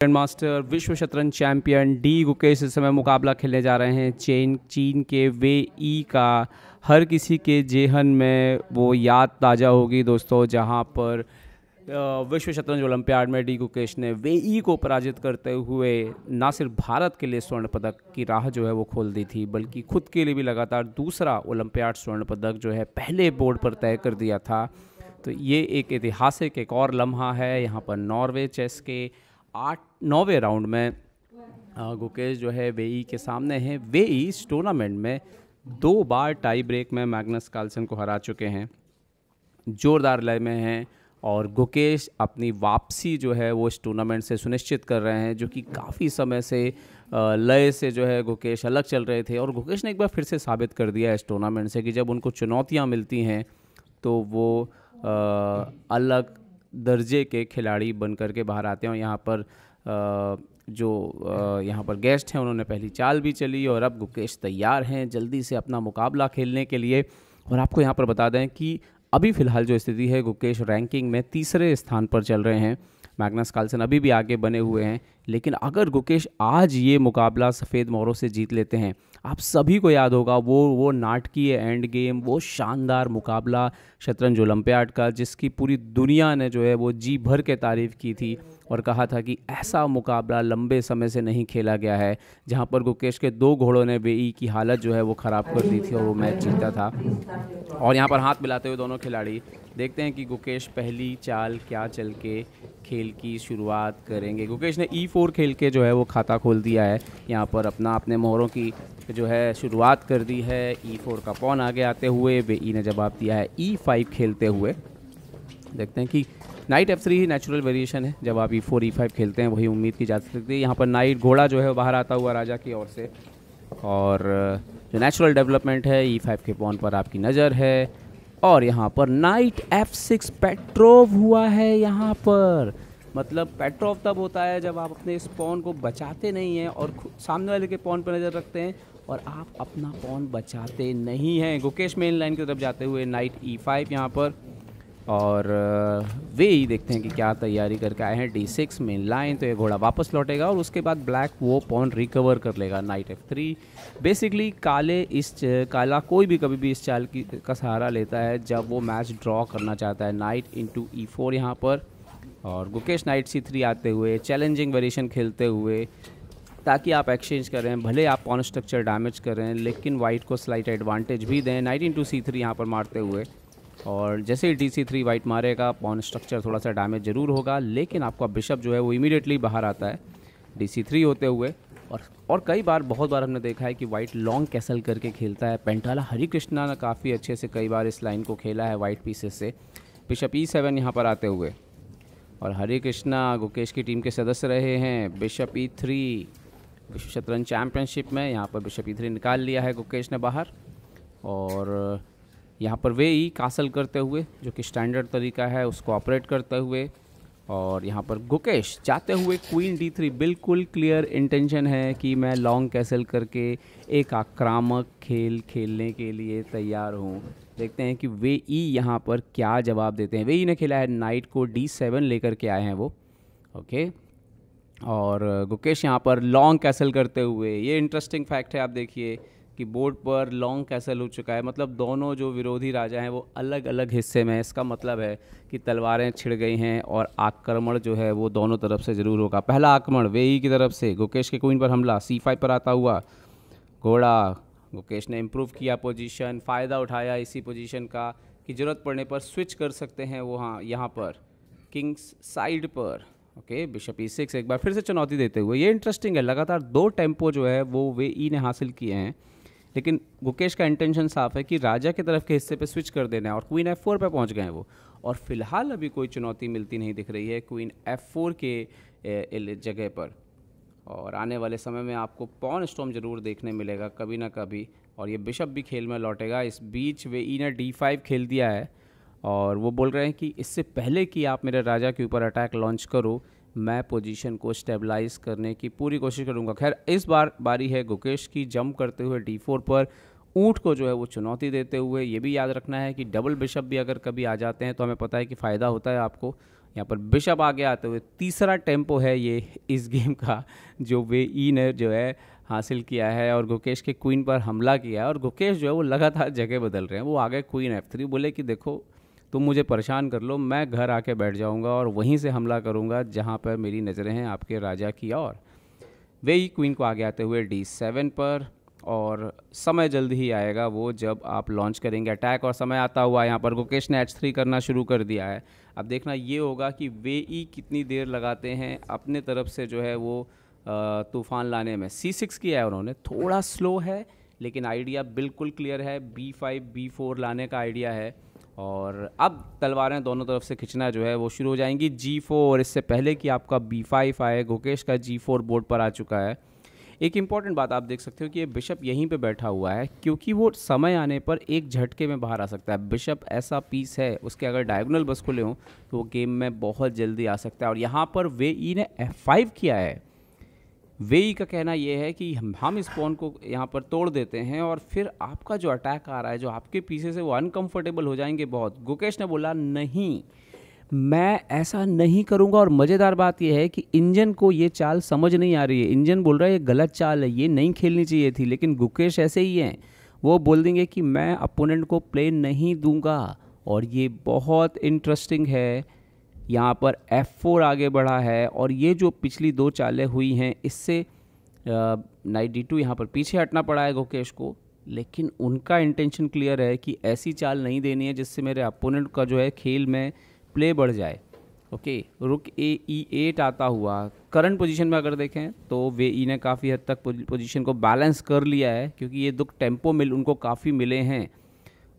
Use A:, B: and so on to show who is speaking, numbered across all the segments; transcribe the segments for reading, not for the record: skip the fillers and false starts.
A: Grand master विश्व शतरंज champion D Gukesh इस समय मुकाबला खेलने जा रहे हैं चीन के वे ई का। हर किसी के जेहन में वो याद ताज़ा होगी दोस्तों, जहां पर विश्व शतरंज ओलंपियाड में डी गुकेश ने वे ई को पराजित करते हुए ना सिर्फ भारत के लिए स्वर्ण पदक की राह जो है वो खोल दी थी, बल्कि खुद के लिए भी लगातार दूसरा ओलंपियाड स्वर्ण पदक जो है पहले बोर्ड पर तय कर दिया था। तो ये एक ऐतिहासिक एक और लम्हा है। यहाँ पर नॉर्वे चेस के 9वें राउंड में गुकेश जो है वेई के सामने हैं। वेई इस टूर्नामेंट में 2 बार टाई ब्रेक में मैग्नस कार्लसन को हरा चुके हैं, जोरदार लय में हैं, और गुकेश अपनी वापसी जो है वो इस टूर्नामेंट से सुनिश्चित कर रहे हैं, जो कि काफ़ी समय से लय से जो है गुकेश अलग चल रहे थे। और गुकेश ने एक बार फिर से साबित कर दिया इस टूर्नामेंट से कि जब उनको चुनौतियां मिलती हैं तो वो अलग दर्जे के खिलाड़ी बन कर के बाहर आते हैं। और यहाँ पर यहाँ पर गेस्ट हैं, उन्होंने पहली चाल भी चली और अब गुकेश तैयार हैं जल्दी से अपना मुकाबला खेलने के लिए। और आपको यहाँ पर बता दें कि अभी फ़िलहाल जो स्थिति है, गुकेश रैंकिंग में 3रे स्थान पर चल रहे हैं। मैग्नस कार्लसन अभी भी आगे बने हुए हैं, लेकिन अगर गुकेश आज ये मुकाबला सफ़ेद मोहरों से जीत लेते हैं, आप सभी को याद होगा वो नाटकीय एंड गेम, वो शानदार मुकाबला शतरंज ओलंपियाड का, जिसकी पूरी दुनिया ने जो है वो जी भर के तारीफ़ की थी और कहा था कि ऐसा मुकाबला लंबे समय से नहीं खेला गया है, जहां पर गुकेश के 2 घोड़ों ने वेई की हालत जो है वो ख़राब कर दी थी और वो मैच जीता था। और यहाँ पर हाथ मिलाते हुए दोनों खिलाड़ी, देखते हैं कि गुकेश पहली चाल क्या चल के खेल की शुरुआत करेंगे। गुकेश ने E4 खेल के जो है वो खाता खोल दिया है, यहाँ पर अपने मोहरों की जो है शुरुआत कर दी है। E4 का पॉन आगे आते हुए वेई ने जवाब दिया है E5 खेलते हुए। देखते हैं कि नाइट F3 ही नेचुरल वेरिएशन है, जब आप E4 E5 खेलते हैं वही उम्मीद की जा सकती है। यहाँ पर नाइट घोड़ा जो है बाहर आता हुआ राजा की ओर से, और जो नेचुरल डेवलपमेंट है E5 के पॉन पर आपकी नज़र है। और यहाँ पर नाइट F6 पेट्रोव हुआ है। यहाँ पर मतलब पेट्रोव तब होता है जब आप अपने इस पॉन को बचाते नहीं हैं और सामने वाले के पॉन पर नज़र रखते हैं और आप अपना पॉन बचाते नहीं हैं। गुकेश मेन लाइन की तरफ जाते हुए नाइट E5 यहाँ पर, और वे ही देखते हैं कि क्या तैयारी करके आए हैं। D6 मेन लाइन, तो ये घोड़ा वापस लौटेगा और उसके बाद ब्लैक वो पॉन रिकवर कर लेगा। नाइट F3 बेसिकली काला कोई भी कभी भी इस चाल का सहारा लेता है जब वो मैच ड्रॉ करना चाहता है। नाइट इंटू E4 यहाँ पर, और गुकेश नाइट C3 आते हुए चैलेंजिंग वेरिएशन खेलते हुए, ताकि आप एक्सचेंज करें, भले आप पॉन स्ट्रक्चर डैमेज करें लेकिन वाइट को स्लाइट एडवांटेज भी दें। नाइट इंटू C3 यहाँ पर मारते हुए, और जैसे ही DC3 वाइट मारेगा पॉन स्ट्रक्चर थोड़ा सा डैमेज जरूर होगा, लेकिन आपका बिशप जो है वो इमीडिएटली बाहर आता है DC3 होते हुए। और कई बार, बहुत बार हमने देखा है कि वाइट लॉन्ग कैसल करके खेलता है। पेंटाला हरिकृष्णा ने काफ़ी अच्छे से कई बार इस लाइन को खेला है वाइट पीसेस से। बिशप E7 यहाँ पर आते हुए, और हरिकृष्णा गुकेश की टीम के सदस्य रहे हैं। बिशप E3 विश्व शतरंज चैम्पियनशिप में, यहाँ पर बिशप E3 निकाल लिया है गुकेश ने बाहर, और यहाँ पर वे ई कासल करते हुए, जो कि स्टैंडर्ड तरीका है उसको ऑपरेट करते हुए, और यहाँ पर गुकेश जाते हुए क्वीन D3। बिल्कुल क्लियर इंटेंशन है कि मैं लॉन्ग कैसल करके एक आक्रामक खेल खेलने के लिए तैयार हूँ। देखते हैं कि वे ई यहाँ पर क्या जवाब देते हैं। वे ई ने खेला है नाइट को D7 लेकर के आए हैं वो, ओके। और गुकेश यहाँ पर लॉन्ग कैसल करते हुए, ये इंटरेस्टिंग फैक्ट है, आप देखिए कि बोर्ड पर लॉन्ग कैसल हो चुका है, मतलब दोनों जो विरोधी राजा हैं वो अलग अलग हिस्से में। इसका मतलब है कि तलवारें छिड़ गई हैं और आक्रमण जो है वो दोनों तरफ से ज़रूर होगा। पहला आक्रमण वेई की तरफ से, गुकेश के क्वीन पर हमला, C5 पर आता हुआ घोड़ा। गुकेश ने इम्प्रूव किया पोजीशन, फ़ायदा उठाया इसी पोजीशन का कि ज़रूरत पड़ने पर स्विच कर सकते हैं वो। हाँ, यहाँ पर किंग्स साइड पर, ओके। बिशप E6 एक बार फिर से चुनौती देते हुए, ये इंटरेस्टिंग है, लगातार 2 टेम्पो जो है वो वे ई ने हासिल किए हैं, लेकिन गुकेश का इंटेंशन साफ है कि राजा की तरफ के हिस्से पे स्विच कर देना है, और क्वीन F4 पे पहुंच गए हैं वो। और फिलहाल अभी कोई चुनौती मिलती नहीं दिख रही है क्वीन F4 के जगह पर, और आने वाले समय में आपको पॉन स्टॉर्म जरूर देखने मिलेगा कभी ना कभी, और ये बिशप भी खेल में लौटेगा। इस बीच वे ई ने D5 खेल दिया है, और वो बोल रहे हैं कि इससे पहले कि आप मेरे राजा के ऊपर अटैक लॉन्च करो, मैं पोजीशन को स्टेबलाइज करने की पूरी कोशिश करूंगा। खैर, इस बार बारी है गुकेश की जंप करते हुए D4 पर, ऊँट को जो है वो चुनौती देते हुए। ये भी याद रखना है कि डबल बिशप भी अगर कभी आ जाते हैं तो हमें पता है कि फ़ायदा होता है आपको। यहाँ पर बिशप आगे आते हुए तीसरा टेम्पो है ये इस गेम का जो वेई ने जो है हासिल किया है और गुकेश के क्वीन पर हमला किया है। और गुकेश जो है वो लगातार जगह बदल रहे हैं। वो आगे क्वीन F3 बोले कि देखो तुम मुझे परेशान कर लो, मैं घर आके बैठ जाऊंगा और वहीं से हमला करूंगा जहां पर मेरी नज़रें हैं आपके राजा की। और वेई क्वीन को आगे आते हुए D7 पर, और समय जल्द ही आएगा वो जब आप लॉन्च करेंगे अटैक। और समय आता हुआ यहाँ पर गुकेश ने H3 करना शुरू कर दिया है। अब देखना ये होगा कि वेई कितनी देर लगाते हैं अपने तरफ से जो है वो तूफान लाने में। C6 किया है उन्होंने, थोड़ा स्लो है लेकिन आइडिया बिल्कुल क्लियर है। B5 B4 लाने का आइडिया है और अब तलवारें दोनों तरफ से खिंचना जो है वो शुरू हो जाएंगी। G4, इससे पहले कि आपका B5 आए गुकेश का G4 बोर्ड पर आ चुका है। एक इम्पॉर्टेंट बात आप देख सकते हो कि ये बिशप यहीं पे बैठा हुआ है क्योंकि वो समय आने पर एक झटके में बाहर आ सकता है। बिशप ऐसा पीस है, उसके अगर डायगोनल बस खुले हों तो वो गेम में बहुत जल्दी आ सकता है। और यहाँ पर वेई ने F5 किया है। वेई का कहना यह है कि हम इस पॉन को यहाँ पर तोड़ देते हैं और फिर आपका जो अटैक आ रहा है, जो आपके पीछे से वो अनकंफर्टेबल हो जाएंगे बहुत। गुकेश ने बोला नहीं, मैं ऐसा नहीं करूंगा। और मज़ेदार बात यह है कि इंजन को ये चाल समझ नहीं आ रही है। इंजन बोल रहा है ये गलत चाल है, ये नहीं खेलनी चाहिए थी, लेकिन गुकेश ऐसे ही हैं, वो बोल देंगे कि मैं अपोनेंट को प्ले नहीं दूंगा। और ये बहुत इंटरेस्टिंग है। यहाँ पर F4 आगे बढ़ा है और ये जो पिछली दो चालें हुई हैं इससे नाइट D2 यहाँ पर पीछे हटना पड़ा है गुकेश को, लेकिन उनका इंटेंशन क्लियर है कि ऐसी चाल नहीं देनी है जिससे मेरे अपोनेंट का जो है खेल में प्ले बढ़ जाए। ओके, रुक E8 आता हुआ करंट पोजीशन में अगर देखें तो वेई ने काफ़ी हद तक पोजीशन को बैलेंस कर लिया है क्योंकि ये दुख टेम्पो उनको काफ़ी मिले हैं।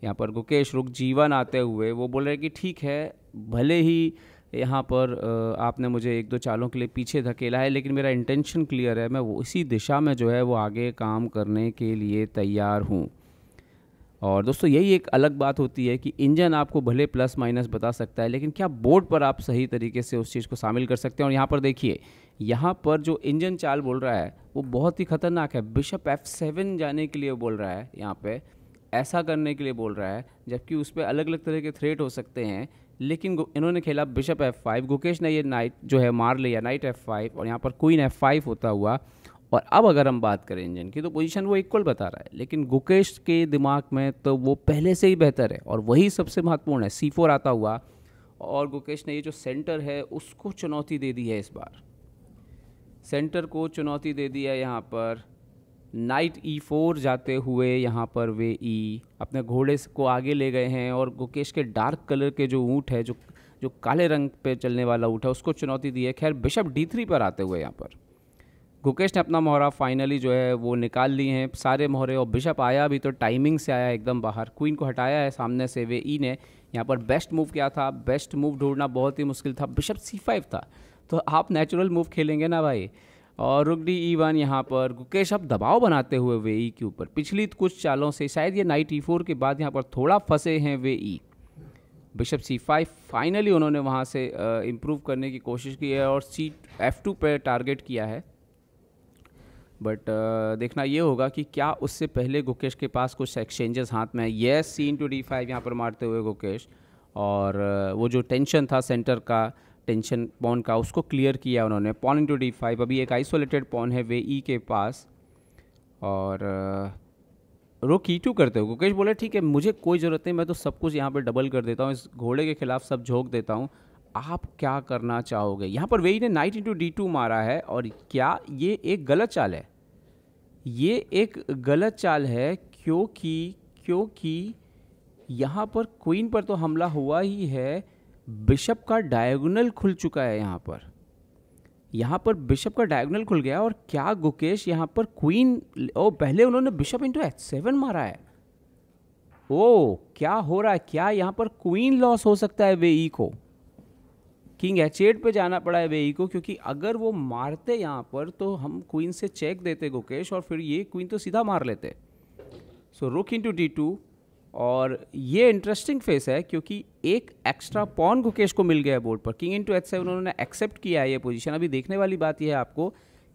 A: यहाँ पर गुकेश रुक G1 आते हुए वो बोल रहे कि ठीक है, भले ही यहाँ पर आपने मुझे एक दो चालों के लिए पीछे धकेला है, लेकिन मेरा इंटेंशन क्लियर है, मैं वो इसी दिशा में जो है वो आगे काम करने के लिए तैयार हूँ। और दोस्तों यही एक अलग बात होती है कि इंजन आपको भले प्लस माइनस बता सकता है, लेकिन क्या बोर्ड पर आप सही तरीके से उस चीज़ को शामिल कर सकते हैं। और यहाँ पर देखिए, यहाँ पर जो इंजन चाल बोल रहा है वो बहुत ही खतरनाक है। बिशप F7 जाने के लिए बोल रहा है, यहाँ पे ऐसा करने के लिए बोल रहा है, जबकि उस पर अलग अलग तरह के थ्रेट हो सकते हैं। लेकिन इन्होंने खेला बिशप F5, गुकेश ने ये नाइट जो है मार लिया, नाइट F5, और यहाँ पर क्वीन F5 होता हुआ। और अब अगर हम बात करें इंजन की तो पोजीशन वो इक्वल बता रहा है, लेकिन गुकेश के दिमाग में तो वो पहले से ही बेहतर है और वही सबसे महत्वपूर्ण है। C4 आता हुआ और गुकेश ने ये जो सेंटर है उसको चुनौती दे दी है। इस बार सेंटर को चुनौती दे दी है। यहाँ पर नाइट E4 जाते हुए यहाँ पर वे अपने घोड़े को आगे ले गए हैं और गुकेश के डार्क कलर के जो ऊँट है, जो काले रंग पे चलने वाला ऊँट है, उसको चुनौती दी है। खैर बिशप D3 पर आते हुए यहाँ पर गुकेश ने अपना मोहरा फाइनली जो है वो निकाल लिए हैं सारे मोहरे। और बिशप आया भी तो टाइमिंग से आया एकदम बाहर, क्वीन को हटाया है सामने से। वेई ने यहाँ पर बेस्ट मूव क्या था, बेस्ट मूव ढूंढना बहुत ही मुश्किल था। बिशप C5 था, तो आप नेचुरल मूव खेलेंगे ना भाई। और रुक E1 यहाँ पर गुकेश अब दबाव बनाते हुए वेई के ऊपर पिछली कुछ चालों से, शायद ये नाइट E4 के बाद यहाँ पर थोड़ा फंसे हैं वेई। बिशप C5 फाइनली उन्होंने वहाँ से इम्प्रूव करने की कोशिश की है और F2 पर टारगेट किया है। बट देखना ये होगा कि क्या उससे पहले गुकेश के पास कुछ एक्सचेंजेस हाथ में है। येस, C/D5 यहाँ पर मारते हुए गुकेश, और वो जो टेंशन था सेंटर का, टेंशन पॉन का, उसको क्लियर किया उन्होंने। पॉन D5 अभी एक आइसोलेटेड पॉन है वेई के पास। और रुक E2 करते हो गुकेश बोले ठीक है, मुझे कोई ज़रूरत नहीं, मैं तो सब कुछ यहाँ पर डबल कर देता हूँ, इस घोड़े के खिलाफ सब झोंक देता हूँ, आप क्या करना चाहोगे। यहाँ पर वेई ने नाइट D2 मारा है। और क्या ये एक गलत चाल है? ये एक गलत चाल है क्योंकि यहाँ पर क्वीन पर तो हमला हुआ ही है, बिशप का डायगोनल खुल चुका है। यहाँ पर बिशप का डायगोनल खुल गया। और क्या गुकेश यहाँ पर क्वीन, पहले उन्होंने बिशप H7 मारा है। क्या हो रहा है? क्या यहाँ पर क्वीन लॉस हो सकता है वेई को? किंग H8 पे जाना पड़ा है वेई को, क्योंकि अगर वो मारते यहाँ पर तो हम क्वीन से चेक देते गुकेश, और फिर ये क्वीन तो सीधा मार लेते। सो रुक D2, और ये इंटरेस्टिंग फेस है क्योंकि एक एक्स्ट्रा पॉन गुकेश को मिल गया बोर्ड पर। किंग H7 उन्होंने एक्सेप्ट किया है ये पोजीशन। अभी देखने वाली बात यह है आपको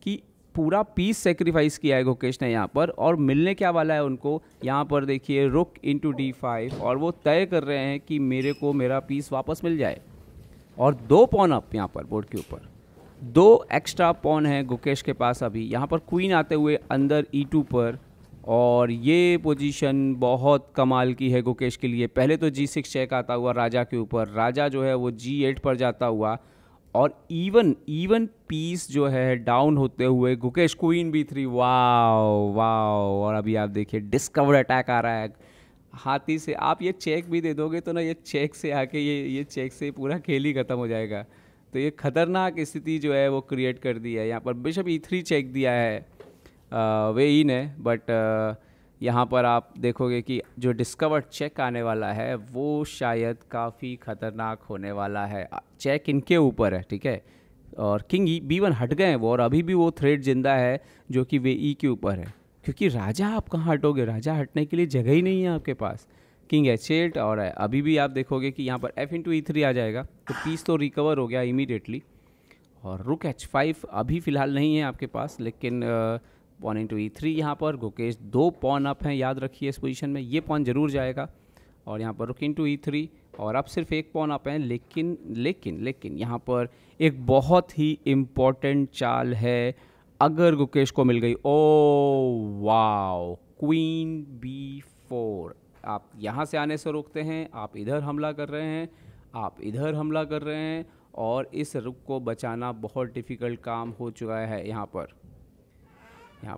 A: कि पूरा पीस सेक्रीफाइस किया है गुकेश ने यहाँ पर, और मिलने क्या वाला है उनको। यहाँ पर देखिए रुक D5, और वो तय कर रहे हैं कि मेरे को मेरा पीस वापस मिल जाए। और 2 पॉन अप यहाँ पर बोर्ड के ऊपर, 2 एक्स्ट्रा पॉन है गुकेश के पास अभी। यहाँ पर क्वीन आते हुए अंदर E2 पर, और ये पोजीशन बहुत कमाल की है गुकेश के लिए। पहले तो G6 चेक आता हुआ राजा के ऊपर, राजा जो है वो G8 पर जाता हुआ, और इवन पीस जो है डाउन होते हुए Gukesh queen B3। Wow wow, और अभी आप देखिए डिस्कवर्ड अटैक आ रहा है हाथी से। आप ये चेक भी दे दोगे तो ना, ये चेक से आके ये चेक से पूरा खेल ही ख़त्म हो जाएगा। तो ये खतरनाक स्थिति जो है वो क्रिएट कर दी है। यहाँ पर बिशप E3 चेक दिया है वे ई ने, बट यहाँ पर आप देखोगे कि जो डिस्कवर्ड चेक आने वाला है वो शायद काफ़ी ख़तरनाक होने वाला है। चेक इनके ऊपर है, ठीक है, और किंग B1 हट गए हैं वो, और अभी भी वो थ्रेड जिंदा है जो कि वे ई के ऊपर है, क्योंकि राजा आप कहाँ हटोगे, राजा हटने के लिए जगह ही नहीं है आपके पास। किंग H8, और अभी भी आप देखोगे कि यहाँ पर F/E3 आ जाएगा, तो पीस तो रिकवर हो गया इमीडिएटली। और रुक H5 अभी फ़िलहाल नहीं है आपके पास, लेकिन पॉन E3 यहाँ पर गुकेश 2 पॉन अप हैं, याद रखिए इस पोजीशन में ये पॉन जरूर जाएगा। और यहाँ पर रुक E3, और अब सिर्फ 1 पॉन अप हैं, लेकिन यहाँ पर एक बहुत ही इम्पॉर्टेंट चाल है अगर गुकेश को मिल गई। Oh wow, queen B4। आप यहाँ से आने से रोकते हैं, आप इधर हमला कर रहे हैं, आप इधर हमला कर रहे हैं, और इस रुक को बचाना बहुत डिफ़िकल्ट काम हो चुका है। यहाँ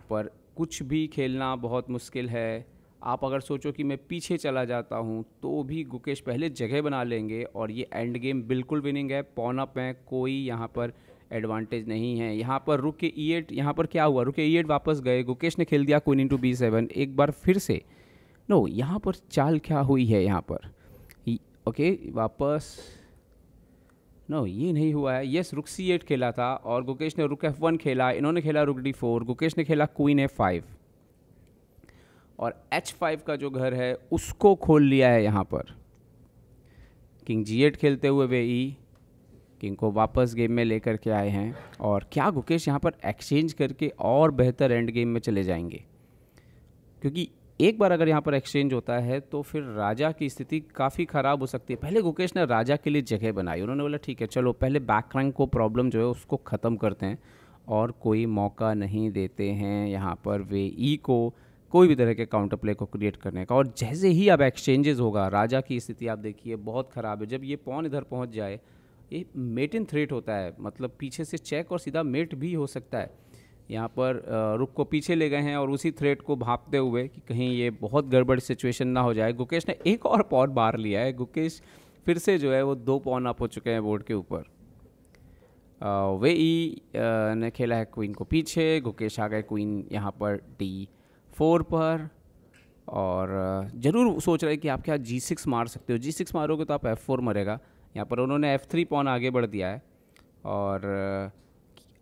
A: पर कुछ भी खेलना बहुत मुश्किल है। आप अगर सोचो कि मैं पीछे चला जाता हूँ तो भी गुकेश पहले जगह बना लेंगे, और ये एंड गेम बिल्कुल विनिंग है। पॉन अप है, कोई यहाँ पर एडवांटेज नहीं है। यहाँ पर रुक के E8, यहाँ पर क्या हुआ, रुक के E8 वापस गए, गुकेश ने खेल दिया क्वीन B7 एक बार फिर से। नो, यहाँ पर चाल क्या हुई है यहाँ पर, ओके वापस, नो ये नहीं हुआ है। यस, रुक C8 खेला था और गुकेश ने रुक F1 खेला, इन्होंने खेला रुक D4, गुकेश ने खेला क्वीन F5, और H5 का जो घर है उसको खोल लिया है यहाँ पर। किंग G8 खेलते हुए वे ई किंग को वापस गेम में लेकर के आए हैं, और क्या गुकेश यहाँ पर एक्सचेंज करके और बेहतर एंड गेम में चले जाएंगे, क्योंकि एक बार अगर यहाँ पर एक्सचेंज होता है तो फिर राजा की स्थिति काफ़ी ख़राब हो सकती है। पहले गुकेश ने राजा के लिए जगह बनाई, उन्होंने बोला ठीक है चलो पहले बैक रैंक को प्रॉब्लम जो है उसको ख़त्म करते हैं, और कोई मौका नहीं देते हैं यहाँ पर वे ई को कोई भी तरह के काउंटर प्ले को क्रिएट करने का। और जैसे ही अब एक्सचेंजेस होगा, राजा की स्थिति आप देखिए बहुत ख़राब है। जब ये पॉन इधर पहुँच जाए, ये मेट इन थ्रेट होता है, मतलब पीछे से चेक और सीधा मेट भी हो सकता है। यहाँ पर रुक को पीछे ले गए हैं, और उसी थ्रेट को भांपते हुए कि कहीं ये बहुत गड़बड़ सिचुएशन ना हो जाए। गुकेश ने एक और पॉन बार लिया है, गुकेश फिर से जो है वो 2 पॉन अप हो चुके हैं बोर्ड के ऊपर। वे ई ने खेला है क्वीन को पीछे, गुकेश आ गए क्वीन यहाँ पर D4 पर, और ज़रूर सोच रहे कि आप क्या G6 मार सकते हो। G6 मारोगे तो आप F4 मरेगा। यहाँ पर उन्होंने F3 पॉन आगे बढ़ दिया है, और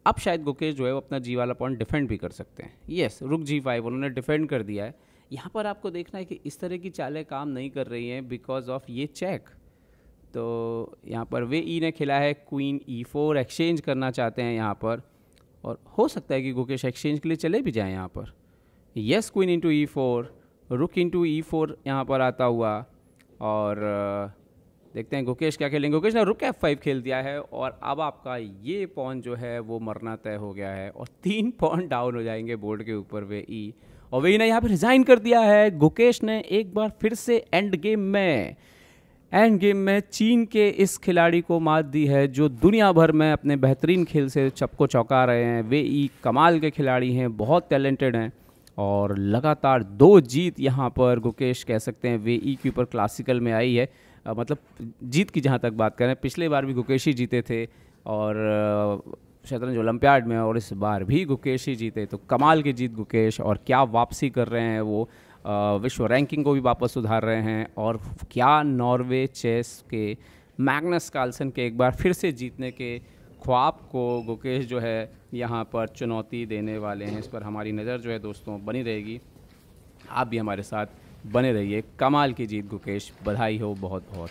A: अब शायद गुकेश जो है वो अपना G वाला पॉइंट डिफेंड भी कर सकते हैं। यस, रुक G5 उन्होंने डिफेंड कर दिया है। यहाँ पर आपको देखना है कि इस तरह की चालें काम नहीं कर रही हैं बिकॉज ऑफ ये चेक। तो यहाँ पर वे ई ने खेला है क्वीन E4, एक्सचेंज करना चाहते हैं यहाँ पर, और हो सकता है कि गुकेश एक्सचेंज के लिए चले भी जाएँ यहाँ पर। यस, क्वीन E4, रुक E4 यहाँ पर आता हुआ, और देखते हैं गुकेश क्या खेलेंगे। गुकेश ने रुक F5 खेल दिया है, और अब आपका ये पॉन जो है वो मरना तय हो गया है, और 3 पॉन डाउन हो जाएंगे बोर्ड के ऊपर वे ई। और वे ई ने यहाँ पे रिजाइन कर दिया है। गुकेश ने एक बार फिर से एंड गेम में चीन के इस खिलाड़ी को मात दी है जो दुनिया भर में अपने बेहतरीन खेल से सबको चौंका रहे हैं। वे ई कमाल के खिलाड़ी हैं, बहुत टैलेंटेड हैं, और लगातार 2 जीत यहाँ पर गुकेश कह सकते हैं वे ई के ऊपर क्लासिकल में आई है। मतलब जीत की जहाँ तक बात करें, पिछले बार भी गुकेश ही जीते थे, और शतरंज ओलंपियाड में, और इस बार भी गुकेश ही जीते। तो कमाल की जीत गुकेश, और क्या वापसी कर रहे हैं वो, विश्व रैंकिंग को भी वापस सुधार रहे हैं, और क्या नॉर्वे चेस के मैग्नस कार्लसन के एक बार फिर से जीतने के ख्वाब को गुकेश जो है यहाँ पर चुनौती देने वाले हैं। इस पर हमारी नज़र जो है दोस्तों बनी रहेगी, आप भी हमारे साथ बने रहिए। कमाल की जीत गुकेश, बधाई हो बहुत बहुत।